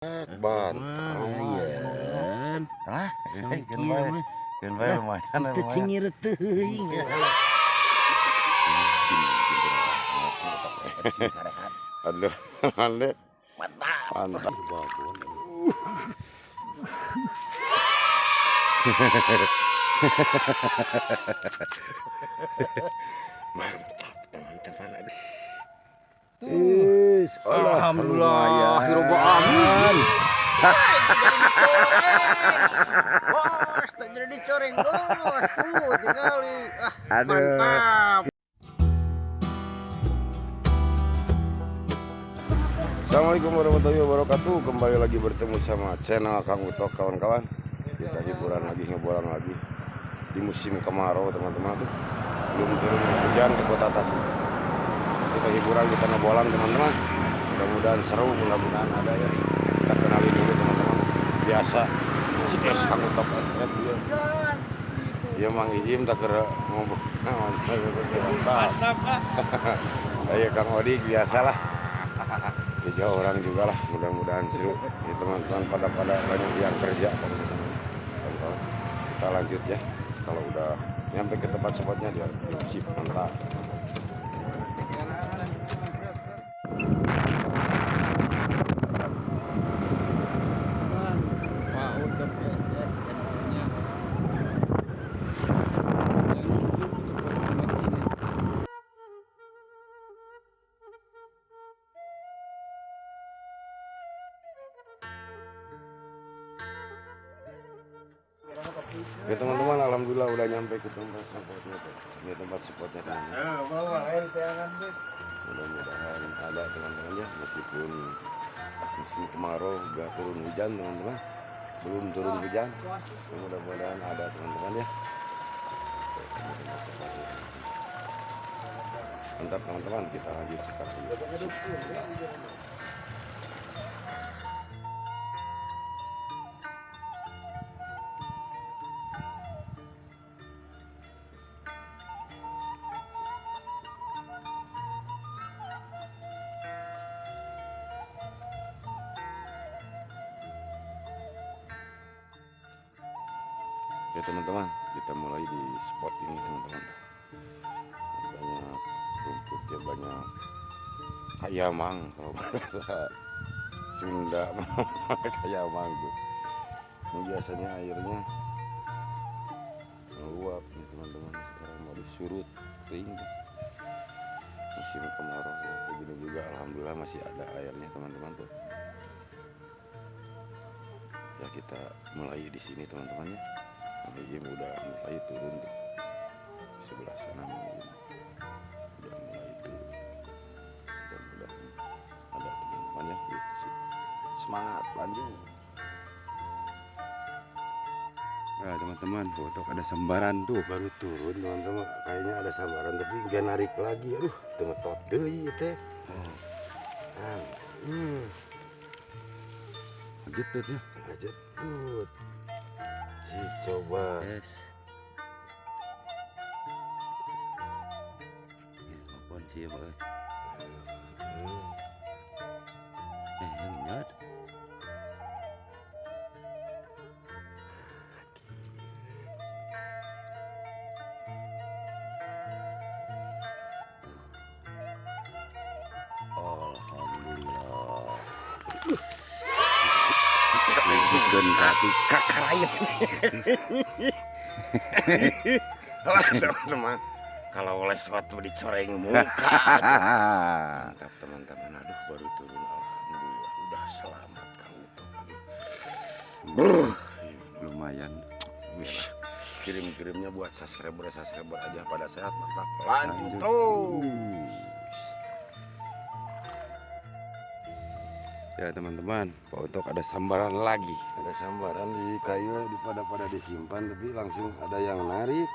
Akbar, lumayan. ah, Sangkieu kan bae lumayan, teu cingir teuing. Aduh, mantap, Mantap. mantap. Mantap, teman-teman. Alhamdulillah, hiroba amin. Bos, tak jadi dicoreng bos. Tuh, tinggali. Mantap. Assalamualaikum warahmatullahi wabarakatuh. Kembali lagi bertemu sama channel Kang Utok, kawan-kawan. Kita hiburan lagi, ngebolang lagi di musim kemarau, teman-teman. Tuh belum turun hujan di kota Tasik. Kita hiburan, kita ngebolang, teman-teman. Mudah-mudahan seru, mudah-mudahan ada ya. Kita kenalin dulu, teman-teman. Biasa CS Kang Utok dia Mang Ijim tak kira ngomong. Mantap. Ayo Kang Odi, biasalah. Tiga orang juga lah, mudah-mudahan seru ya, teman-teman. Pada banyak yang kerja, teman-teman. Kita lanjut ya, kalau udah nyampe ke tempat spotnya dia sip, mantap. Ya teman-teman, alhamdulillah udah nyampe ke tempat spotnya tuh. Ini tempat spotnya, teman-teman. Mudah-mudahan ada, teman-teman ya, meskipun musim kemarau gak turun hujan, teman-teman. Belum turun hujan, mudah-mudahan ada, teman-teman ya. Mantap, teman-teman, kita lanjut sekarang. Oke teman-teman, kita mulai di spot ini, teman-teman. Banyak rumputnya, banyak kayamang kalau bahasa Sunda. Kayamang tuh. Ini biasanya airnya meluap nih, teman-teman. Sekarang mau disurut kering. Musim kemarau ya, segini juga alhamdulillah masih ada airnya, teman-teman tuh. Ya kita mulai di sini, teman-teman ya. Nanti Jim udah mulai turun tuh. Di sebelah sana udah mulai turun. Mudah-mudahan ada, teman-teman ya. Yuk, semangat lanjut. Nah teman-teman, foto ada sambaran tuh. Baru turun, teman-teman. Kayaknya ada sambaran tapi gak narik lagi. Aduh, temetot deui teh. Ajetut ya. Ajetut. Coba. Yes. Apaan sih ya, Pak? Nyat. Alhamdulillah. Bukan kaki kakarayet. Teman-teman, kalau oleh suatu dicoreng muka. Mantap, teman-teman. Aduh, baru turun. Alhamdulillah, udah selamat Kang Utok. Lumayan. Kirim-kirimnya buat subscriber aja pada sehat, mantap. Lanjut terus. Ya teman-teman, Pak Utok ada sambaran lagi. Ada sambaran di kayu pada disimpan, tapi langsung ada yang narik.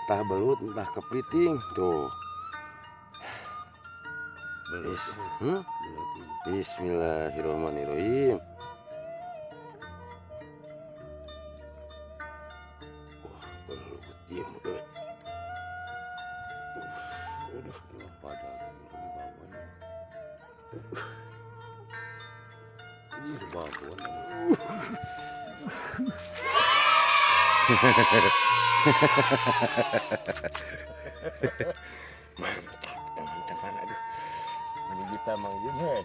Entah belut, entah kepiting. Tuh. Bismillahirrahmanirrahim. Wah, belut diam tuh. Aduh, pada di bawahnya. Ini bagus. Mantap teman-teman, aduh. Ini kita Mang Im.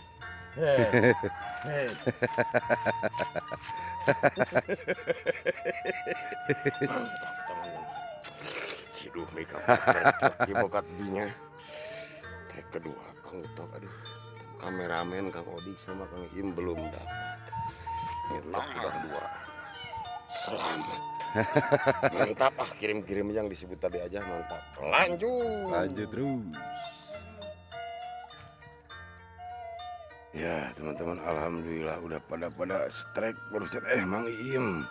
Mantap teman-teman. Ciduh mereka di bokat dinya. Trek kedua Kang Utok, aduh. Kameramen Kang Odi sama Kang Im belum dapat. Nyetok udah 2. Selamat. Mantap ah, kirim-kirim yang disebut tadi aja mantap. Lanjut terus. Ya teman-teman, alhamdulillah udah pada strike barusan. Mang Im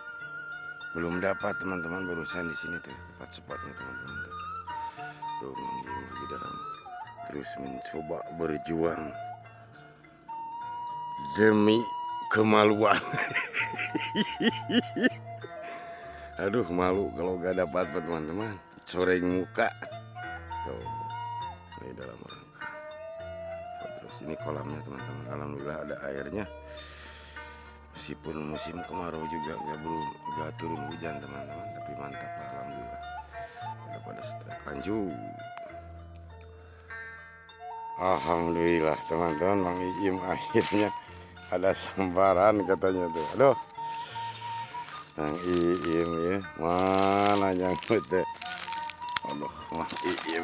belum dapat teman-teman, barusan di sini tuh tepat spotnya teman-teman tuh. Tuh Mang Im lagi dalam terus mencoba berjuang demi kemaluan. Aduh malu kalau gak dapat teman-teman, coreng muka. Tuh ini dalam rangka. Terus ini kolamnya teman-teman, alhamdulillah ada airnya. Meskipun musim kemarau juga nggak turun hujan teman-teman, tapi mantap alhamdulillah. Udah pada strike. Lanjut. Alhamdulillah teman-teman, Mang Im akhirnya ada sambaran katanya tuh. Aduh. Mang Im ya, mana yang itu? Aduh, Mang Im.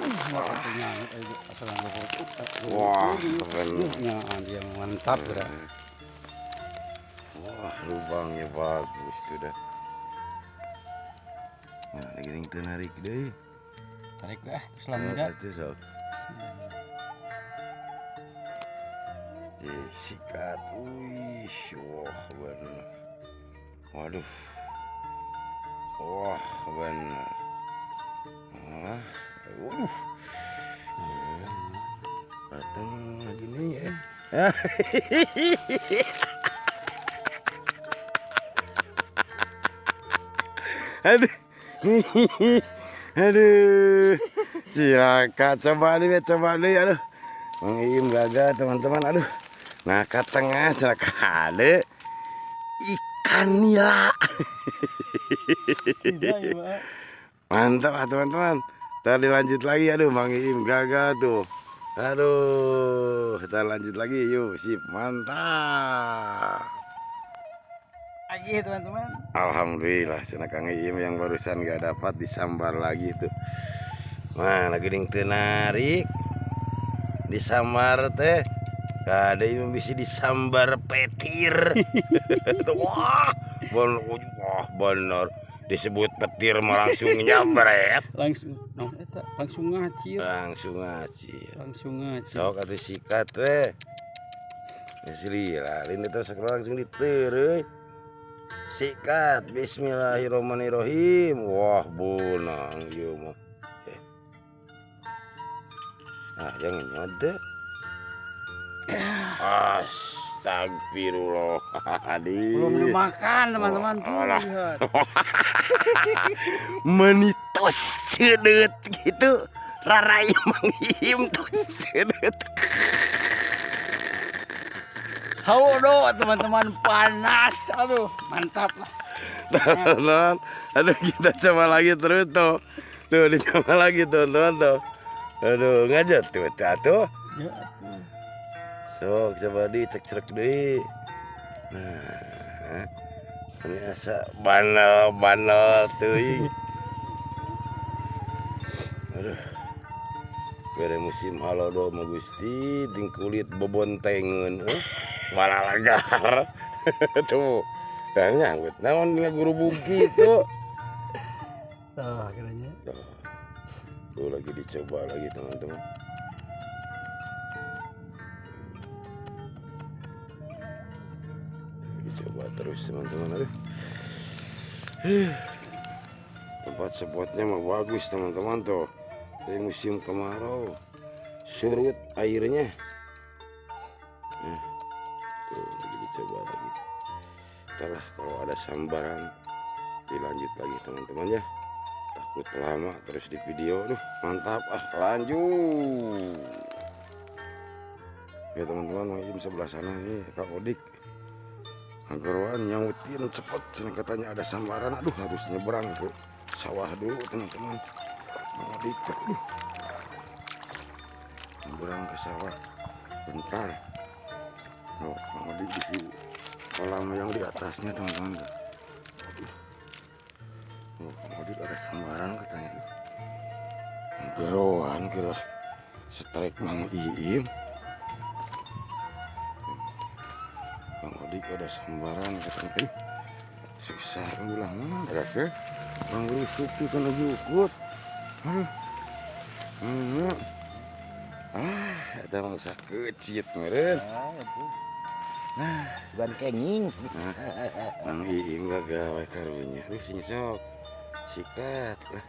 Wah, keren. Dia mantap ya. Wah, lubangnya bagus tuh dah. Nah, lagi ning teu narik deui. Tarik dah, selanjutnya. Itu sok. Sikat, wih, wah bener. Waduh, wah bener. Waduh, datang lagi nih ya. Aduh, aduh, silakan coba nih, aduh. Mang Im gagal teman-teman, aduh. Nah ke tengah silakan ada ikan nila. Mantap ah teman-teman. Tadi lanjut lagi, aduh Mang Im gagal tuh. Aduh, kita lanjut lagi yuk, sip, mantap. Lagi teman-teman. Alhamdulillah, cina Kang Im yang barusan gak dapat disambar lagi tuh. Nah, lagi ding teu narik. Disambar teh. Ada yang bisa disambar petir. Wah, bener. Disebut petir mah langsung nyambret. Langsung ngacir. Langsung ngacir. Sok atuh sikat we. Bismillah, ini tuh sekarang langsung ditereuy. Sikat, bismillahirrahmanirrahim. Wah, bonang ieu mah. Nah, yang nyode. Astagfirullahaladzim. Belum dimakan teman-teman tuh. Lihat. Menitos cedet gitu. Rarai Mang Im tuh cedet. Halo teman-teman, panas. Aduh, mantap lah. Teman-teman, aduh kita coba lagi terus tuh. Tuh dicoba lagi teman-teman tuh. Aduh ngajak tuh. Ya, Sok coba dicek deh. Nah, ini asa banal teuing. Aduh. Bere musim halodo mah Gusti ting kulit bebontengeun malah lagar. Tuh. Kan nyanggut naon ngagurubug kitu. akhirnya. Tuh lagi dicoba lagi teman-teman. Coba terus teman-teman, aduh. Tempat spotnya mah bagus teman-teman tuh. Di musim kemarau surut airnya. Nah, tuh lagi dicoba lagi. Setelah kalau ada sambaran dilanjut lagi teman-teman ya. Takut lama terus di video, duh mantap ah, lanjut. Ya teman-teman, Mang Im sebelah sana nih Kak Odik. Agarwan nyautin cepet sini katanya ada sambaran. Aduh harus nyebrang ke sawah dulu teman-teman. Mau dikit aduh. Nyebrang ke sawah bentar. Oh, mau di kolam yang di atasnya teman-teman. Aduh. Oh, mau ada sambaran katanya. Geroan kira strike Mang Iim. Bang Odik ada sambaran katanya. Susah ulang mana ada Bang Rusuk itu kan lagi ukut. Ada mangsa kecil meren. Nah, ban kenging. Bang Iim gak gawe karunya. Aduh sini sok. Sikat lah.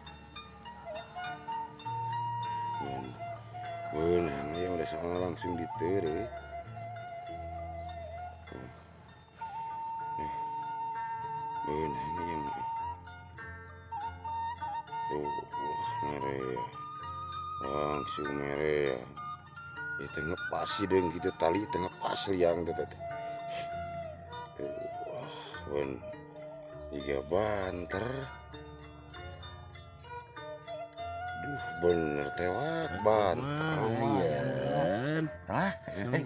Benang ya udah sama langsung ditere. Benang yang tuh merah langsung merah. Itu ngepasi deng gitu tali tengah pas liang tuh. Tuh wah ben 3 banter. Duh bener tewak banter lumayan. Tah,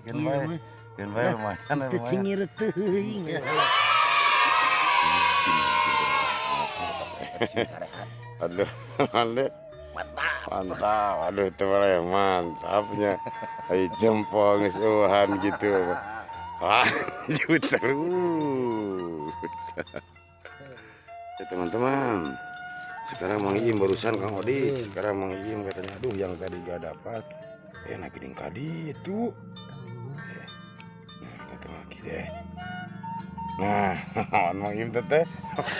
Kan bae lumayan. teu cingir teuing. Aduh, mantap. Aduh, itu malah mantapnya. Ayo jempol ngisuhan gitu. Lanjut terus. Ya, teman-teman. Sekarang Mang Iim barusan Kang Odik. Sekarang Mang Iim katanya, aduh yang tadi gak dapat. Enak gini kadi itu. Nah, kata lagi deh. Nah, Mang Iim teteh.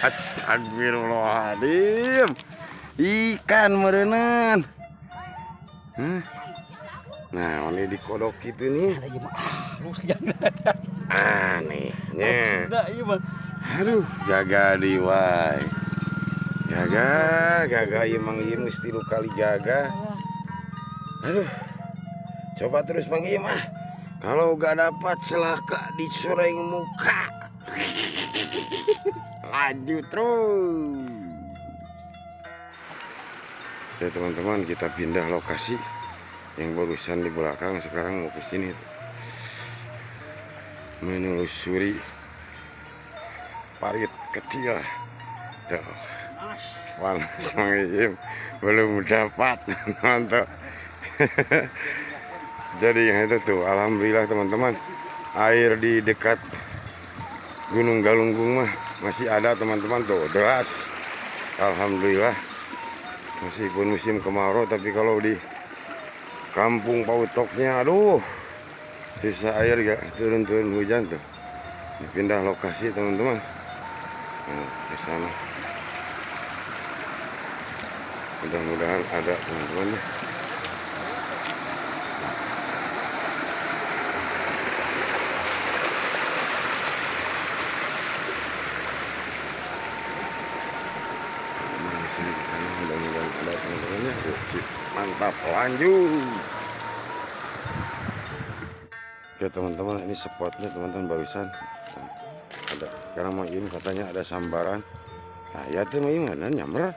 Astagfirullahaladzim. Ikan merenan. Nah, ini dikodok gitu nih. Anehnya. Aduh, jaga diwai. Gaga ya Mang Iim mesti lu kali gaga. Aduh. Coba terus Mang Iim ah. Kalau gak dapat celaka dicoreng muka. Lanjut terus. Ya teman-teman, kita pindah lokasi. Yang barusan di belakang sekarang mau ke sini. Menelusuri parit kecil. Tuh. Panas Mang Iim belum dapat mantap. Jadi yang itu tuh alhamdulillah teman-teman, air di dekat Gunung Galunggung mah masih ada teman-teman tuh deras. Alhamdulillah meskipun musim kemarau, tapi kalau di kampung Pautoknya aduh susah air gak turun-turun hujan tuh. Pindah lokasi teman-teman. Nah, ke sana. Mudah-mudahan ada teman-teman ya. Mudah-mudahan ada teman-teman ya. Mantap, lanjut. Oke teman-teman, ini spotnya teman-teman barusan. Nah, ada sekarang Mang Iim katanya ada sambaran. Nah ya tuh Mang Iim mana nyamber.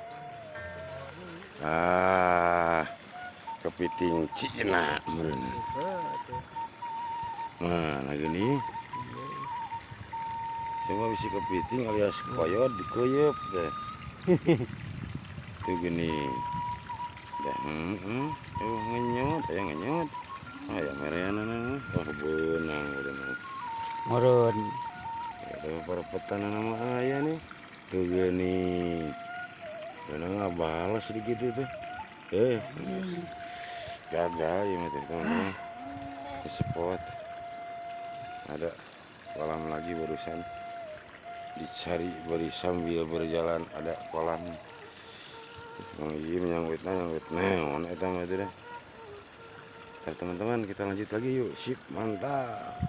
Kepiting Cina meureun. Nah, gini. Coba bisa kepiting alias koyot dikuyup deh. Tuh gini. Dah, ngenyot, aya ngenyot. Aya mereana oh benang udah. Meureun. Ada perpetan nama aya nih. Tuh gini. Benang balas sedikit itu. Gagal ya teman-teman. Di spot ada kolam lagi barusan dicari beri sambil berjalan ada kolam. Mang Iim nyangkut neon eta mah teh. Teman-teman kita lanjut lagi yuk. Sip, mantap.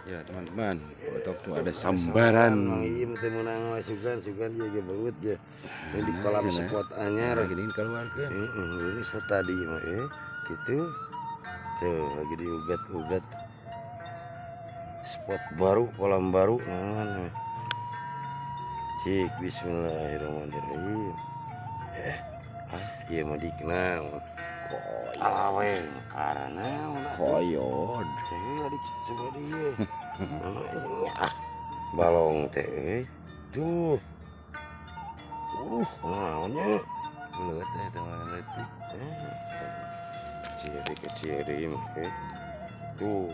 Ya teman-teman, untuk tuh ada sambaran. Mang Iim teh meunang sugan dia ge beut je. Ini di kolam spot anyar gini keluarkeun. Ini tadi mah gitu. Tuh lagi diugat-ugat spot baru, kolam baru. Nah, cik, bismillahirrahmanirrahim. Iya mah dikenal. Koyod. Karena Koyod. adik coba dia. Balong teh. Tuh. Naonnya. Belut ya teman letik. Kecil ini. Tuh.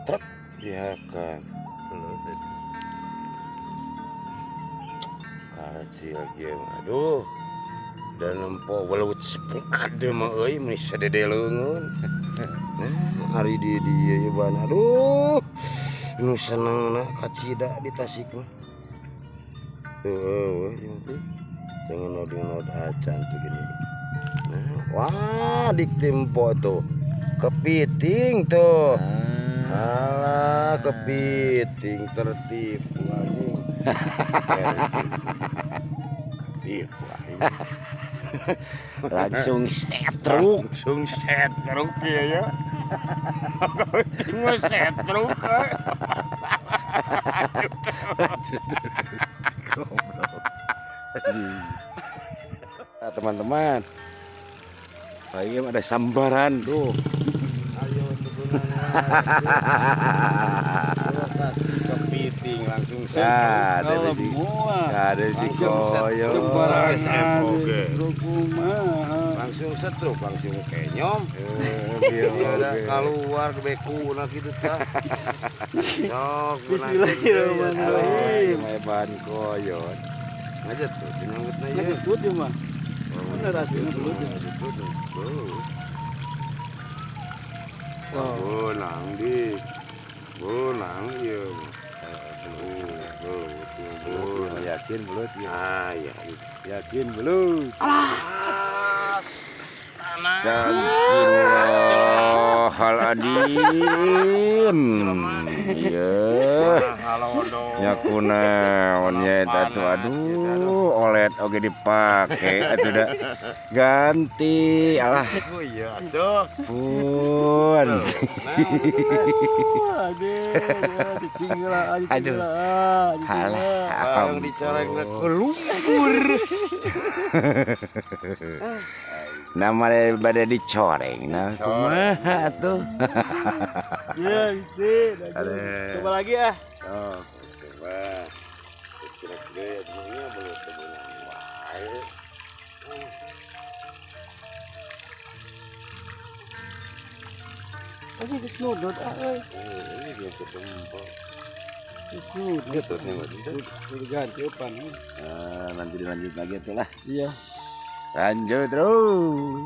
Truk dia kan. Belut letik. Kecil lagi. Aduh. Dan empok belut sepeng ada mah euy mun sadede leungeun. Nah, hari dia ya ban. Aduh. Nu senengna kacida di Tasik mah. Tuh, jangan noding-nod acan tuh gini. Nah, wah dik tempo tuh. Kepiting tuh. Alah, kepiting tertipu anjing. Tertipu anjing. Langsung setruk. Langsung setruk ya. Cuma setruk. Nah, teman-teman, saya ada sambaran tuh. Ayo kepiting langsung Nah, Kalau ada si, semua ada si Koyod. langsung setruk langsung kenyom. Iya, Udah oke. keluar beku nah gitu tah. Sok Bismillahirrahmanirrahim. Main bahan Koyod. aja tuh nyangkutna Nah, ya. belut ya mah. Bener aslinya belut ya. Bunang di bunang ya. Yakin belut ya? Ah ya. Yakin belut? Tanah. Astagfirullahaladzim. Iya. Halo dong. Ya kunaonnya tatu aduh OLED oke dipake atuh da ganti alah Oh iya tuh. pun Aduh. Halah Yang dicoreng keluar. nama daripada dicoreng nah kumaha tuh Iya, gitu. Ada. Coba lagi ya. Oh, coba. Kira-kira ya temennya belum kebenaran wae. Ini geus nudut euy. Ini dia ketemu. Geus nudut. Gitu nih Mas. Udah ganti depan. nanti dilanjut lagi tuh lah Iya. lanjut terus